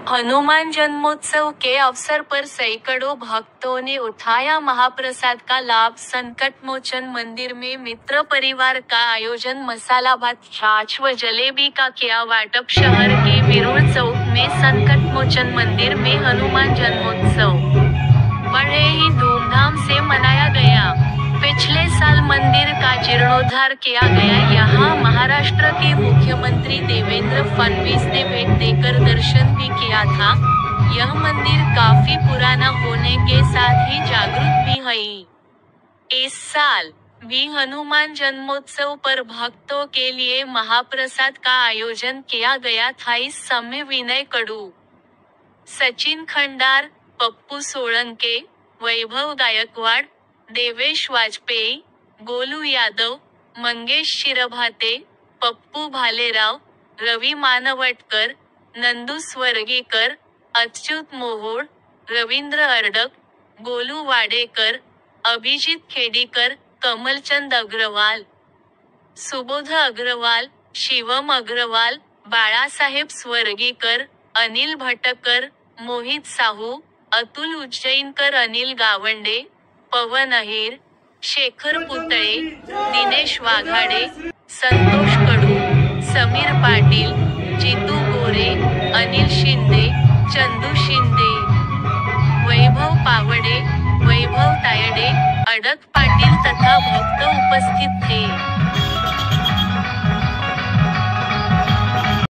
हनुमान जन्मोत्सव के अवसर पर सैकड़ों भक्तों ने उठाया महाप्रसाद का लाभ। संकटमोचन मंदिर में मित्र परिवार का आयोजन। मसाला भात, छाछ व जलेबी का किया वाटप। शहर के विरोल चौक में संकटमोचन मंदिर में हनुमान जन्मोत्सव बड़े ही धूमधाम से मनाया गया। पिछले साल मंदिर का जीर्णोद्धार किया गया। यहाँ महाराष्ट्र के मुख्यमंत्री देवेंद्र फडणवीस ने भेंट देकर दर्शन भी किया था। यह मंदिर काफी पुराना होने के साथ ही जागृत भी है। इस साल भी हनुमान जन्मोत्सव पर भक्तों के लिए महाप्रसाद का आयोजन किया गया था। इस समय विनय कडू, सचिन खंडार, पप्पू सोळंके, वैभव गायकवाड, देवेश वाजपेयी, गोलू यादव, मंगेश शिरभाते, पप्पू भालेराव, रवी मानवटकर, नंदू स्वर्गीकर, अच्युत मोहोळ, रवींद्र अर्डक, गोलू वाडेकर, अभिजित खेडीकर, कमलचंद अग्रवाल, सुबोध अग्रवाल, शिवम अग्रवाल, बाळासाहेब स्वर्गीकर, अनिल भटकर, मोहित साहू, अतुल उज्जैनकर, अनिल गावंडे, पवन अहिर, शेखर पुतळे, दिनेश वाघाडे, संतोष कडू, समीर पाटील, जितू गोरे, अनिल शिंदे, चंदू शिंदे, वैभव पावडे, वैभव तायडे, अडक पाटील तथा भक्त उपस्थित थे।